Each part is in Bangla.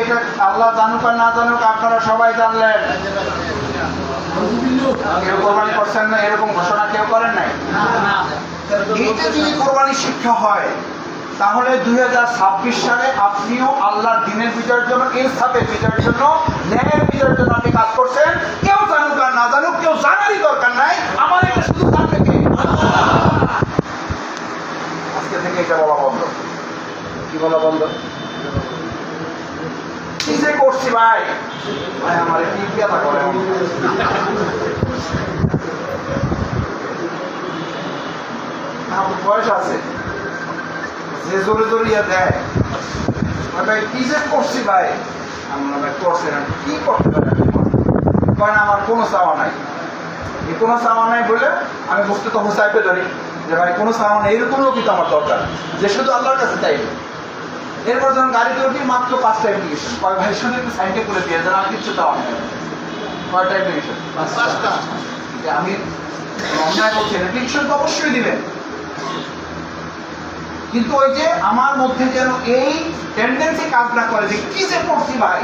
এটা আল্লাহ জানুক আর না জানুক আপনারা সবাই জানলেন। কেউ কোরবানি করছেন না এরকম ঘোষণা কেউ করেন নাই। এইটা যদি কোরবানি শিক্ষা হয় তাহলে 2026 সালে আপনিও আল্লাহর দিনের বিজয়ের জন্য, ইনসাফের বিজয়ের জন্য, ন্যায়ের বিজয়ের জন্য আপনি কাজ করছেন। কেউ জানুক আর না জানুক, কেউ জানারই দরকার নাই। আমার এটা শুধু জানবে কে? আজকে থেকে এটা বলা বন্ধ। কি বলা বন্ধ? কি যে করছি ভাই, ভাই আমার কি কথা করে বয়স আছে, যে জোরে জোরিয়া দেয় ভাই কি যে করছি ভাই, আমরা ভাই করছেন কি করতে পারেন? না আমার কোনো চাওয়া নাই, এই কোনো চাওয়া নাই বলে আমি বস্তু তো হুসাইপে ধরি যে ভাই কোনো চাওয়া নাই। এরকম লোকই তো আমার দরকার যে শুধু আল্লাহর কাছে চাইবে। এরপর যখন গাড়িতে উঠি মাত্র 5টা অ্যাপ্লিকেশন, কয় ভাই শুনে একটু সাইনটা করে দিয়ে যেন আমি কিচ্ছু চাওয়া নেই। কয়টা অ্যাপ্লিকেশন? 5টা। আমি অন্যায় করছি, অ্যাপ্লিকেশন তো অবশ্যই দিবেন, কিন্তু ওই যে আমার মধ্যে যেন এই টেন্ডেন্সি কাজ না করে যে কি যে করছি ভাই,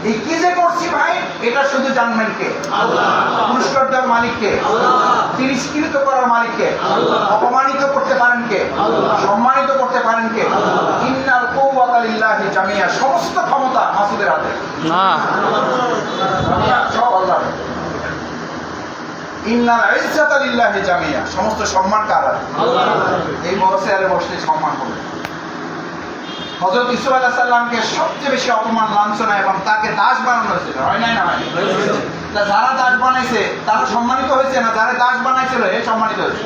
এই কি যে করছি ভাই, এটা শুধু জানবেন কে? আল্লাহ। পুরস্কার দেওয়ার মালিক কে? আল্লাহ। তিরস্কৃত করার মালিক কে? আল্লাহ। অপমানিত করতে পারেন কে? আল্লাহ। সম্মানিত করতে পারেন কে? আল্লাহ। ইন্নাল কুওয়াতা লিল্লাহি জামিয়া, সমস্ত ক্ষমতা মাসুদের হাতে না, সব আল্লাহর। ইন্নাল ইজ্জাতা লিল্লাহি জামিয়া, সমস্ত সম্মান কার? আল্লাহ। এই বড় চেয়ারে বসলে সম্মান হবে। হযরত ইউসুফ আলাইহিস সালামকে সবচেয়ে বেশি অপমান, লাঞ্ছনা এবং তাকে দাস বানানো হয়েছিল, হয় নাই না? যারা দাস বানাইছে তারা সম্মানিত হয়েছে না, যারা দাস বানাইছিল এ সম্মানিত হয়েছে।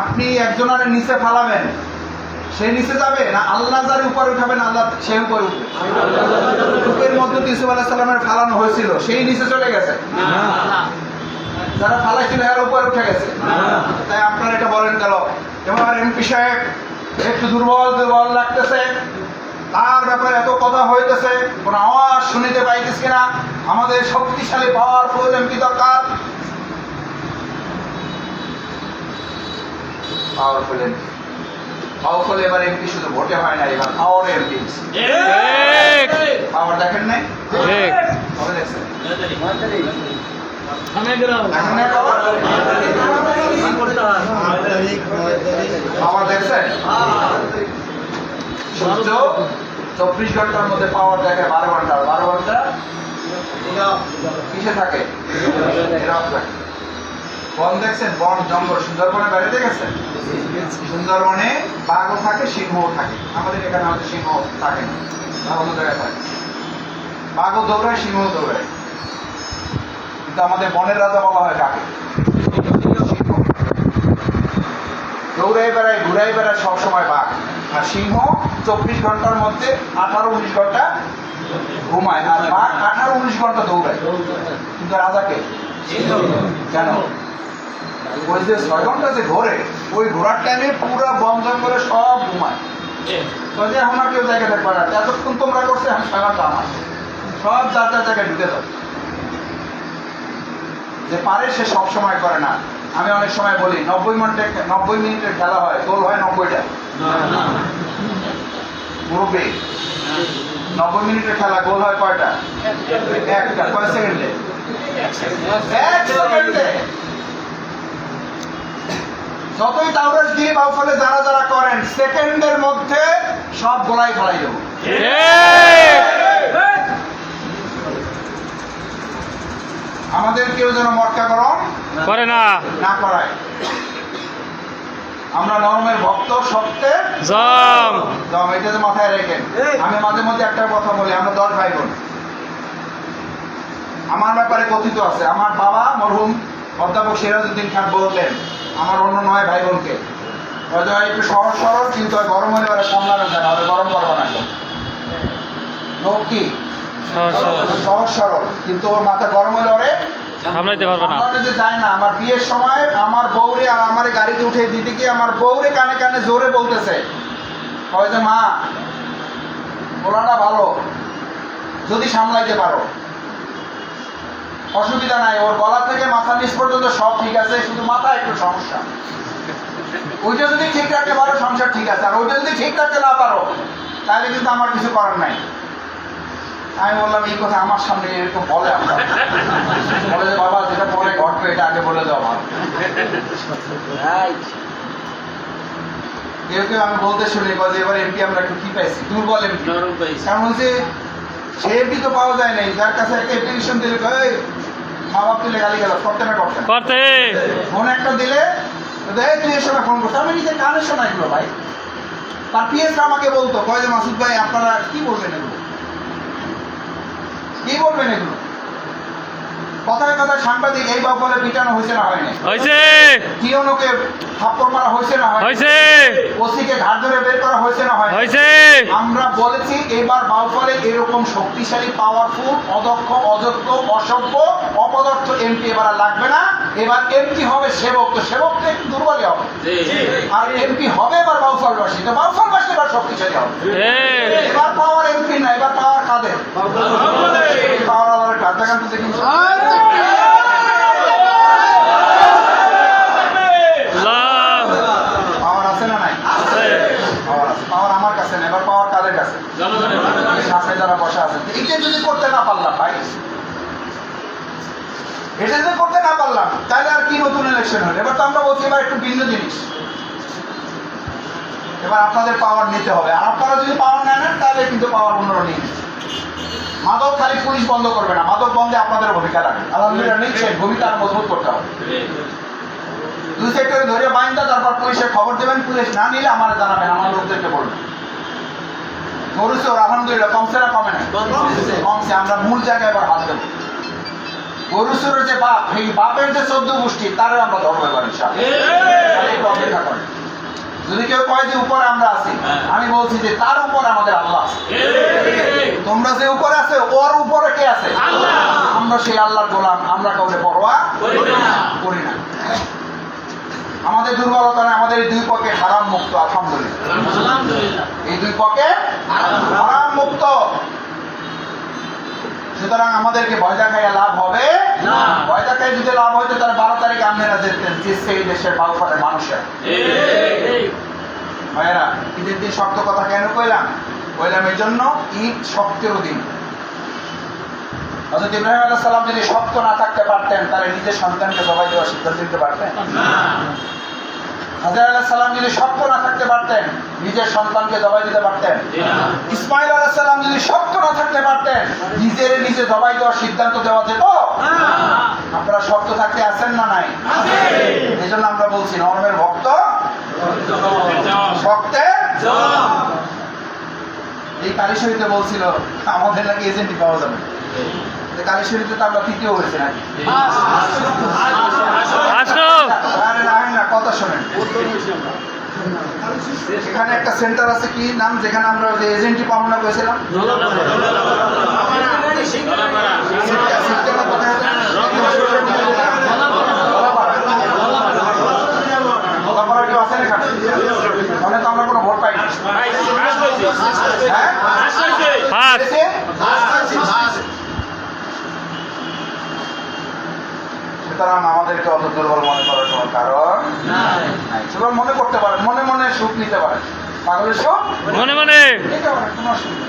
আপনি একজনের নিচে ফালাবেন, সে নিচে যাবে না? আল্লাহ যার উপরে উঠাবেন, আল্লাহ সে উপরে উঠবে। বুকের মধ্যে ইউসুফ আলাইহিস সালামের ফালানো হয়েছিল, সেই নিচে চলে গেছে। যারা ফালাইছিল এর উপরে উঠে গেছে। তাই আপনারা এটা বলেন গেল এবার এমপি সাহেব একটু দুর্বল দুর্বল লাগতেছে, তার ব্যাপারে এত কথা হইতেছে, কোনো আওয়াজ শুনিতে পাইতেছি না, আমাদের শক্তিশালী পাওয়ারফুল এমপি দরকার। পাওয়ারফুল এমপি, পাওয়ারফুল এবার এমপি শুধু ভোটে হয় না, এবার পাওয়ার এমপি। পাওয়ার দেখেন নাই? কবে দেখছেন? পাওয়ার দেখছেন? সূর্য 24 ঘন্টার মধ্যে পাওয়ার দেখে 12 ঘন্টা, 12 ঘন্টা কিসে থাকে? বন দেখছেন? বন জঙ্গল সুন্দরবনে বেড়াতে গেছেন? সুন্দরবনে বাঘও থাকে, সিংহও থাকে। আমাদের এখানে হয়তো সিংহ থাকে না, অন্য জায়গায় থাকে। বাঘও দৌড়ায়, সিংহও দৌড়ায়, কিন্তু আমাদের বনের রাজা বলা হয় কাকে? দৌড়াই বেড়ায়, ঘুরাই বেড়ায় সবসময় বাঘ। আর সিংহ 24 ঘন্টার মধ্যে 18-19 ঘন্টা ঘুমায়, আর বাঘ 18-19 ঘন্টা দৌড়ায়। কিন্তু রাজাকে কেন? ওই যে 6 ঘন্টা যে ঘোরে, ওই ঘোরার টাইমে পুরো বন জঙ্গলে সব ঘুমায়। এখন আর কেউ জায়গায় থাকবে না, এতক্ষণ তোমরা করছে, আমি 6 ঘন্টা আমার সব যার যার জায়গায় ঢুকে যাবে। যে পারে সে সব সময় করে না। আমি অনেক সময় বলি 90 মিনিটের খেলা হয়, গোল হয় 90টা। মুরব্বী 90 মিনিটের খেলা, গোল হয় কয়টা? একটা। কয় সেকেন্ডে? 1 সেকেন্ডে। যতই তাওরাস দিয়ে বাউফলে যারা যারা করেন, সেকেন্ডের মধ্যে সব গোলাই ফেলাই দেবো। আমাদের কেউ যেন মটকাকরণ করে না করায়। আমরা নরমের ভক্ত, সত্যের জম। এটা যে মাথায় রেখেন। আমি মাঝে মধ্যে একটা কথা বলি, আমরা 10 ভাই বোন। আমার ব্যাপারে কথিত আছে, আমার বাবা মরহুম অধ্যাপক সিরাজউদ্দিন খান বলতেন আমার অন্য 9 ভাই বোনকে, একটু সহজ সরল, কিন্তু গরম হলে ওরা সামলানো যায় না, ওরা গরম করবো না। কি সহজ সরল, কিন্তু ওর মাথা গরম হলে ওরে সামলাইতে পারবে না। আমার যে যায় না, আমার বিয়ের সময় আমার বউরে আর আমার গাড়িতে উঠে দিতে গিয়ে আমার বউরে কানে কানে জোরে বলতেছে, কয় যে মা ওলাটা ভালো, যদি সামলাইতে পারো অসুবিধা নাই, ওর গলা থেকে মাথা নিচ পর্যন্ত সব ঠিক আছে, শুধু মাথা একটু সমস্যা। ওইটা যদি ঠিক রাখতে পারো সংসার ঠিক আছে, আর ওইটা যদি ঠিক রাখতে না পারো তাহলে কিন্তু আমার কিছু করার নাই। আমি বললাম এই কথা আমার সামনে এরকম বলে, আমরা বলে যে বাবা যেটা পরে ঘটবে এটা আগে বলে দেওয়া ভালো। এরকম আমি বলতে শুনি যে এবার এমপি আমরা একটু কি পাইছি, দুর্বল এমপি। কারণ হচ্ছে সে এমপি তো পাওয়া যায় নাই, যার কাছে একটা অ্যাপ্লিকেশন দিলে মা বাপ তুলে গালি গেল করতে না করতে ফোন একটা দিলে তুই এর সময় ফোন করতে, আমি নিজে কানে শোনা এগুলো ভাই। তার পিএসরা আমাকে বলতো কয় যে মাসুদ ভাই আপনারা কি বলবেন এগুলো, কি বলবেন এগুলো? কথায় কথায় সাংবাদিক এই বাবলে পিটানো হয়েছে না হয়নি? টিওনোকে থাপ্পড় মারা হয়েছে না হয়েছে? ওসিকে ঘাট ধরে বের করা হয়েছে না হয়েছে? আমরা বলেছি এবার বাউফলে এরকম শক্তিশালী পাওয়ারফুল অদক্ষ অযোগ্য অসভ্য অপদার্থ এমপি এবার আর লাগবে না। এবার এমপি হবে সেবক, তো সেবক তো একটু দুর্বলই হবে, আর এমপি হবে এবার বাউফলবাসী, তো বাউফলবাসী এবার শক্তিশালী হবে। এবার পাওয়ার এমপি না, এবার পাওয়ার কাদের? পাওয়ার আলাদা কাজ দেখান তো দেখি। পাওয়ার আছে না নাই? পাওয়ার আছে, পাওয়ার আমার কাছে না, এবার পাওয়ার কাদের কাছে? সামনে যারা বসা আছেন। এটা যদি করতে না পারলাম ভাই, এটা যদি করতে না পারলাম তাহলে আর কি নতুন ইলেকশন হলো? এবার তো আমরা বলছি এবার একটু ভিন্ন জিনিস, এবার আপনাদের পাওয়ার নিতে হবে। আর আপনারা যদি পাওয়ার নেন তাহলে কিন্তু পাওয়ার অন্যরা নিয়ে নেবে। মাদক খালি পুলিশ বন্ধ করবে না, মাদক বন্ধে আপনাদের ভূমিকা রাখবে। আলহামদুলিল্লাহ নিচ্ছেন, ভূমিকা আরো মজবুত করতে হবে। দুই সেক্টরে ধরে বাইন্দা তারপর পুলিশের খবর দেবেন, পুলিশ না নিলে আমার জানাবেন, আমার লোকদেরকে বলবেন। গরুছে ওর আলহামদুলিল্লাহ কমছে না কমে না? কমছে। আমরা মূল জায়গায় এবার হাত দেবো। গরুসুরের যে বাপ, এই বাপের যে 14 গোষ্ঠী তারও আমরা ধর্ম এবার ইনশাআল্লাহ অপেক্ষা করেন। যদি কেউ কয় যে উপরে আমরা আছি, আমি বলছি যে তার উপরে আমাদের আল্লাহ আছে। তোমরা যে উপরে আছে ওর উপরে কে আছে? আমরা সেই আল্লাহর গোলাম, আমরা কাউকে পরোয়া করি না। আমাদের দুর্বলতা নয়, আমাদের এই দুই পকেট হারাম মুক্ত, আলহামদুলিল্লাহ। এই দুই পকেট হারাম মুক্ত, সুতরাং আমাদেরকে ভয় দেখাইয়া লাভ হবে না। ভয় দেখাই যদি লাভ হইতো তাহলে 12 তারিখে আপনারা যেতেন যে সেই দেশের বাউফলের মানুষের ভাইয়েরা। ঈদের দিন শক্ত কথা কেন কইলাম? এই জন্য ঈদ শক্তের দিন। হযরত ইব্রাহিম আলাইহিস সালাম যদি শক্ত না থাকতে পারতেন তাহলে নিজের সন্তানকে জবাই দেওয়ার সিদ্ধান্ত নিতে পারতেন না। হাজর আলাইহিস সালাম যদি শক্ত না থাকতে পারতেন নিজের সন্তানকে জবাই দিতে পারতেন না। ইসমাইল আলাইহিস সালাম যদি শক্ত না থাকতে পারতেন নিজে জবাই দেওয়ার সিদ্ধান্ত দেওয়া যেত না। আপনারা শক্ত থাকতে আছেন না নাই? এই জন্য আমরা বলছি নরমের ভক্ত শক্তে। এই কালীশরীতে বলছিল আমাদের নাকি এজেন্টই পাওয়া যাবে। কালীশরীতে তো আমরা তৃতীয় হয়েছে নাকি? না কথা শোনেন, সেখানে একটা সেন্টার আছে, কি নাম, যেখানে আমরা যে এজেন্টই পাবো না করেছিলাম কেউ আছে না? তাহলে তো আমরা কোনো ভোট পাই না। সুতরাং আমাদেরকে অত দুর্বল মনে করার কোনো কারণ নাই। সুতরাং মনে করতে পারেন, মনে মনে সুখ নিতে পারেন, পাগলের সুখ মনে মনে নিতে পারেন, কোনো অসুবিধা।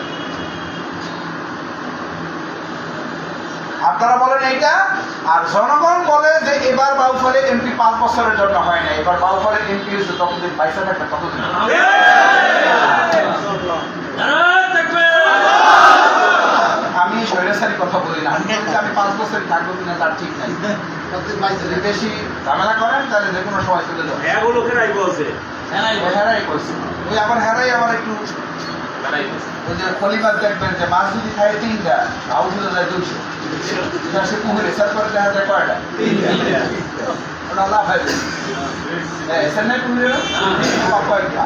আপনারা বলেন এইটা, আর জনগণ বলে যে এবার বাউফলে এমপি 5 বছরের জন্য হয় না, এবার বাউফলে এমপি হয়েছে ততদিন পয়সা থাকবে ততদিন। আমি স্বৈরাচারী কথা বলি না, আমি 5 বছর থাকবো কিনা তার ঠিক নাই। যদি বেশি ঝামেলা করেন তাহলে যে কোনো সময় চলে যাবে। হেরাই বলছে ওই আবার হেরাই আবার একটু ওই যে খলিফার দেখবেন যে মাছ যদি খায় 3টা আউট হয়ে যায় 200, সে পুকুরে সার করে দেখা যায় কয়টা? 3টা। ওটা লাভ হয় এসএনআই পুকুরে কয়টা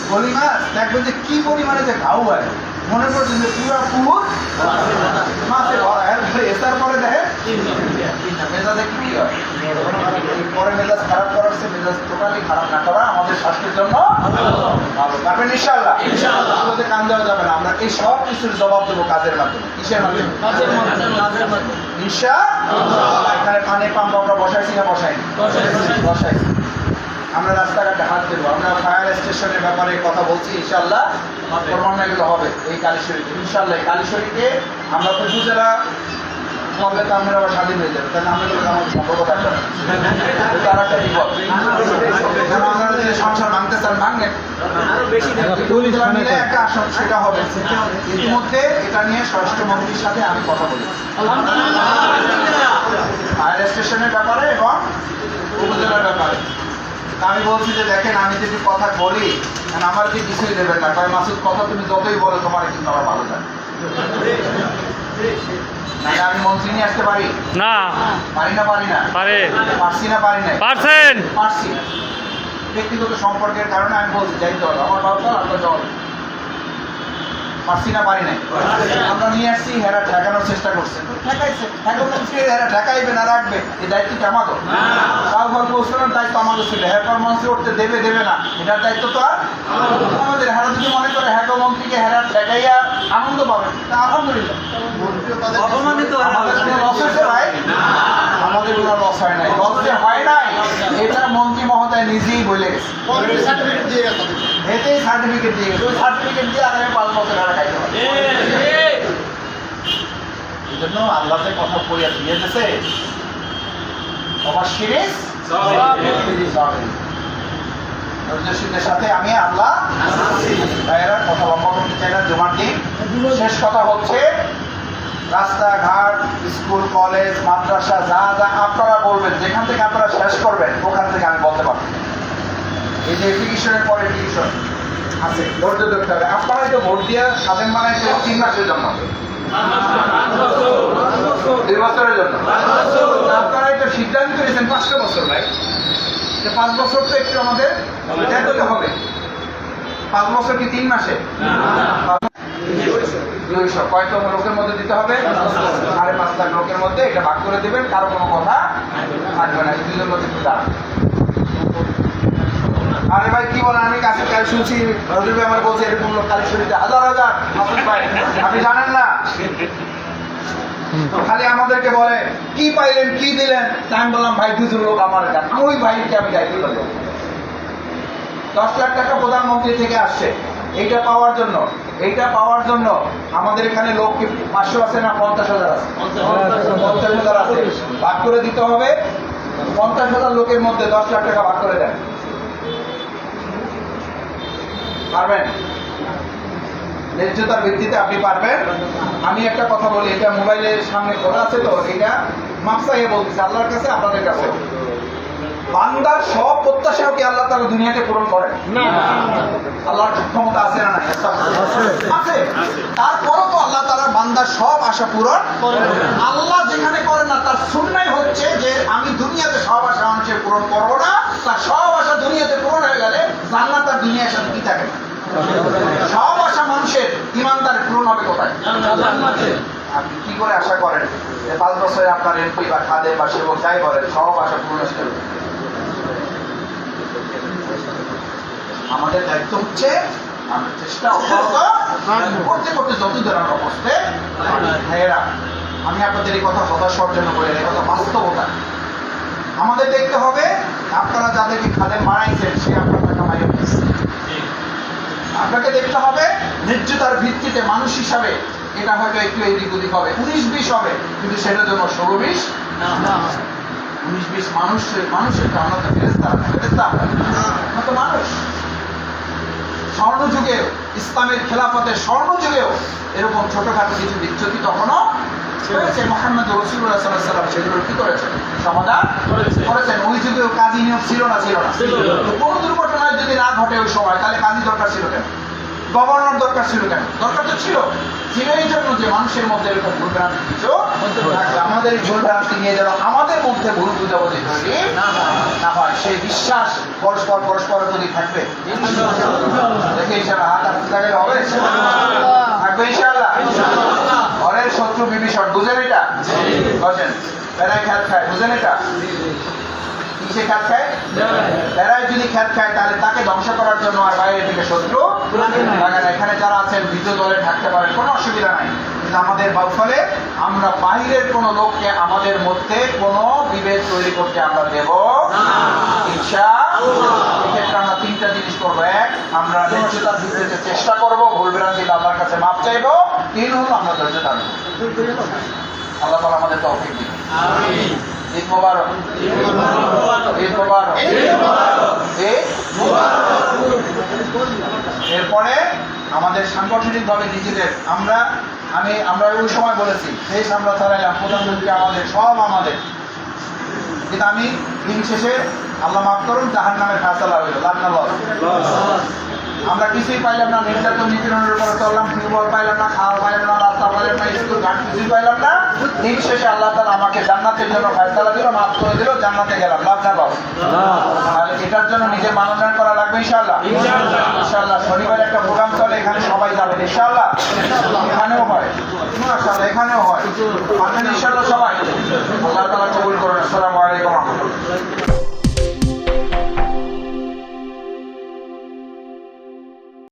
খলি মাছ দেখবেন যে কি পরিমাণে যে ঘাউ হয়, মনে করছেন যে পুরো পুকুর মাছে ভরা। এসার পরে দেখে মেজাজে কি হয়, পরে মেজাজ খারাপ করার চেয়ে মেজাজ টোটালি খারাপ না করা আমাদের স্বাস্থ্যের জন্য ভালো। পারবেন ইনশাআল্লাহ? ইনশাআল্লাহ কান দেওয়া যাবে না। আমরা এই সব কিছুর জবাব দেবো কাজের মাধ্যমে। কিসের মাধ্যমে? ইনশাআল্লাহ। এখানে পানি পাম্প আমরা বসাইছি না বসাইনি? বসাইছি। আমরা রাস্তাঘাটে হাত দেবো, আমরা ফায়ার স্টেশনের ব্যাপারে কথা বলছি, ইনশাল্লাহ ক্রমান্বয়ে হবে এই কালীশ্বরীতে। ইনশাল্লাহ এই কালীশ্বরীকে আমরা তো উপজেলা হবে, তো আমরা আবার স্বাধীন হয়ে যাবে, তাহলে আমরা আমাদের সম্পর্ক থাকবে না, তার একটা বিপদ। কারণ আপনারা যে সংসার ভাঙতে চান ভাঙেন, মিলে একটা আসন সেটা হবে। ইতিমধ্যে এটা নিয়ে স্বরাষ্ট্রমন্ত্রীর সাথে আমি কথা বলেছি ফায়ার স্টেশনের ব্যাপারে এবং উপজেলার ব্যাপারে। আমি বলছি যে দেখেন, আমি যদি কথা বলি আমার কি কিছুই দেবেন না, কারণ মাসুদ কথা তুমি যতই বলো তোমার কিন্তু আমার ভালো যায় না। আমি মন্ত্রী নিয়ে আসতে পারি না, পারি না পারছি না পারি না পারছি ব্যক্তিগত সম্পর্কের কারণে আমি বলছি যাইতে হবে, আমার বাবা আপনার জল পারছি না পারি নাই। আমরা নিয়ে আসছি, হেরা ঠেকানোর চেষ্টা করছে, ঠেকাইছে, হেরা ঠেকাইবে না রাখবে, এই দায়িত্বটা আমাদের। কাল ফল পৌঁছানোর দায়িত্ব আমাদের ছিল, হ্যাকার মন্ত্রী উঠতে দেবে না এটার দায়িত্ব তো আর আমাদের। হেরা যদি মনে করে হ্যাকার মন্ত্রীকে হেরা ঠেকাইয়া আনন্দ পাবে, তা আলহামদুলিল্লাহ। আমাদের কোনো লস হয়েছে ভাই? আমাদের কোনো লস হয় নাই, লস যে হয় নাই এটা মন্ত্রী মহোদয় নিজেই বলে গেছে, এতেই সার্টিফিকেট দিয়ে গেছে। ওই সার্টিফিকেট দিয়ে আগামী 5 বছর হেরা খাইতে হবে। এই জন্য আল্লাহ যে কথা কইয়া দিয়ে গেছে, তোমার সিরিজ ধৈর্যশীলের সাথে আমি আল্লাহ ভাইয়েরা কথা লম্বা করতে চাই না। জমার দিন শেষ কথা হচ্ছে, রাস্তাঘাট, স্কুল, কলেজ, মাদ্রাসা যা যা আপনারা বলবেন, যেখান থেকে আপনারা শেষ করবেন ওখান থেকে আমি বলতে পারবো। এই যে অ্যাপ্লিকেশনের পরে অ্যাপ্লিকেশন আছে, ধৈর্য ধরতে হবে। আপনারাই তো ভোট দিয়ে স্বাধীন বানাইছে 3 মাসের জন্য, 2 বছরের জন্য। আপনারাই তো সিদ্ধান্ত নিয়েছেন 5টা বছর ভাই, 5 বছর তো একটু আমাদের দেখতে হবে। 5 বছর কি 3 মাসে? 200 কয়তম লোকের মধ্যে দিতে হবে? 5.5 লাখ লোকের মধ্যে এটা ভাগ করে দেবেন, কারো কোনো কথা থাকবে না। এই দুজন মধ্যে একটু দাঁড়ান। আরে ভাই কি বলেন, আমি কাছে কাল শুনছি রজব ভাই আমার বলছে এরকম লোক কালীশ্বরীতে হাজার মাসুদ ভাই, আপনি জানেন না? খালি আমাদেরকে বলে কি পাইলেন কি দিলেন, আমি বললাম ভাই 2জন লোক আমার গান, ওই ভাইকে আমি গাইতে পারবো। 10 লাখ টাকা প্রধানমন্ত্রী থেকে আসছে এইটা পাওয়ার জন্য আমাদের এখানে লোক কি 500 আছে না 50,000 আছে? 50,000 আছে, ভাগ করে দিতে হবে। 50,000 লোকের মধ্যে 10 লাখ টাকা ভাগ করে দেন, পারবেন? ন্যায্যতার ভিত্তিতে আপনি পারবেন। আমি একটা কথা বলি, এটা মোবাইলের সামনে খোলা আছে তো, এটা মাপসাইয়ে বলতেছে আল্লাহর কাছে আপনাদের কাছে, বান্দার সব প্রত্যাশাও কি আল্লাহ তাআলা দুনিয়াতে পূরণ করেন? না, আল্লাহর ক্ষমতা আছে না? আছে। তারপরও তো আল্লাহ তাআলা বান্দার সব আশা পূরণ করেন। আল্লাহ যেখানে করেন না, তার সুন্নাহ হচ্ছে যে আমি দুনিয়াতে সব আশা মানুষের পূরণ করবো না, তার সব আশা দুনিয়াতে পূরণ হয়ে গেলে জান্নাত আর দুনিয়ার সাথে কি থাকে না? সব আশা মানুষের ইমানদারের পূরণ হবে কোথায়? আপনি কি করে আশা করেন যে 5 বছরে আপনার এমপি বা খাদে বা সেবক যাই বলেন সব আশা পূরণ হয়ে যাবে? আমাদের দায়িত্ব হচ্ছে আমরা চেষ্টা করতে করতে যতদূর আমরা বসতে ভাইয়েরা, আমি আপনাদের এই কথা হতাশ হওয়ার জন্য বলি, এই কথা বাস্তবতা। আমাদের দেখতে হবে আপনারা যাদেরকে খাদে মারাইছেন সে আপনার টাকা মাইরে দিয়েছে, আপনাকে দেখতে হবে ন্যায্যতার ভিত্তিতে মানুষ হিসাবে এটা হয়তো একটু এদিক ওদিক হবে, 19-20 হবে, কিন্তু সেটার জন্য 16-20 না, 19-20 মানুষের কারণ ফেরেশতা তো মানুষ। স্বর্ণযুগেও, ইসলামের খেলাফতের স্বর্ণযুগেও এরকম ছোটখাটো কিছু বিচ্যুতি তখনও হয়েছে। মুহাম্মদ রাসূলুল্লাহ সাল্লাল্লাহু আলাইহি ওয়াসাল্লাম সেগুলো কি করেছেন? সমাধান করেছেন। ওই যুগেও কাজী নিয়োগ ছিল না? কোনো দুর্ঘটনায় যদি না ঘটে ওই সময়, তাহলে কাজী দরকার ছিল কেন? গভর্নর দরকার ছিল কেন? দরকার তো ছিল এই জন্য যে মানুষের মধ্যে এরকম ভুল ভ্রান্তি কিছু আমাদের এই ভুল ভ্রান্তি নিয়ে যেন আমাদের মধ্যে ভুল বুঝাবুঝি তৈরি না হয়, সেই বিশ্বাস পরস্পর যদি থাকবে দেখে ইনশাআল্লাহ হাত হাতে লাগালে হবে, থাকবে ইনশাআল্লাহ। ঘরের শত্রু বিভীষণ, বুঝেন এটা? বসেন, বেড়ায় খ্যাত খায়, বুঝেন এটা? কিসে খ্যাত খায়? বেড়ায় যদি খ্যাত খায় তাহলে তাকে ধ্বংস করার জন্য আর বাইরে থেকে শত্রু লাগে না। এখানে যারা আছেন দ্বিতীয় দলে থাকতে পারেন, কোনো অসুবিধা নাই। কিন্তু আমাদের ফলে আমরা বাইরের কোনো লোককে আমাদের মধ্যে কোনো বিভেদ তৈরি করতে আমরা দেব ইনশাআল্লাহ। এক্ষেত্রে আমরা তিনটা জিনিস করবো। এক, আমরা ন্যায্যতার ভিত্তিতে চেষ্টা করবো, ভুল ভ্রান্তি আল্লাহর কাছে মাপ চাইবো। তিন হলো আমরা ধৈর্য ধারণ করবো। আল্লাহ তাআলা আমাদের তৌফিক দিন। আমিন। ঈদ মোবারক। ঈদ মোবারক। ঈদ মোবারক। এরপরে আমাদের সাংগঠনিকভাবে নিজেদের আমরা ওই সময় বলেছি দেশ আমরা চালাইলাম, প্রধানমন্ত্রী আমাদের, সব আমাদের, কিন্তু আমি দিন শেষে আল্লাহ মাফ করুন জাহান্নামের ফায়সালা হইল, লাভ না লস। আমরা কিছুই পাইলাম না, নির্যাতন নিপীড়নের উপরে চললাম, টিউবওয়েল পাইলাম না, খাওয়া পাইলাম না, রাস্তা পাইলাম না, স্কুল ঘাট কিছুই পাইলাম না। দিন শেষে আল্লাহ তাআলা আমাকে জান্নাতের জন্য ফায়সালা দিল, মাফ করে দিল, জান্নাতে গেলাম, লাভ না লস। তাহলে এটার জন্য নিজের মানোন্নয়ন করা লাগবে ইনশাআল্লাহ। ইনশাআল্লাহ শনিবার একটা প্রোগ্রাম চলে, এখানে সবাই যাবেন ইনশাআল্লাহ। এখানেও হয়, মাশাআল্লাহ, এখানেও হয়, পারবেন ইনশাআল্লাহ সবাই। আল্লাহ তাআলা কবুল করুন। আসসালামু আলাইকুম ওয়া রাহমাতুল্লাহ।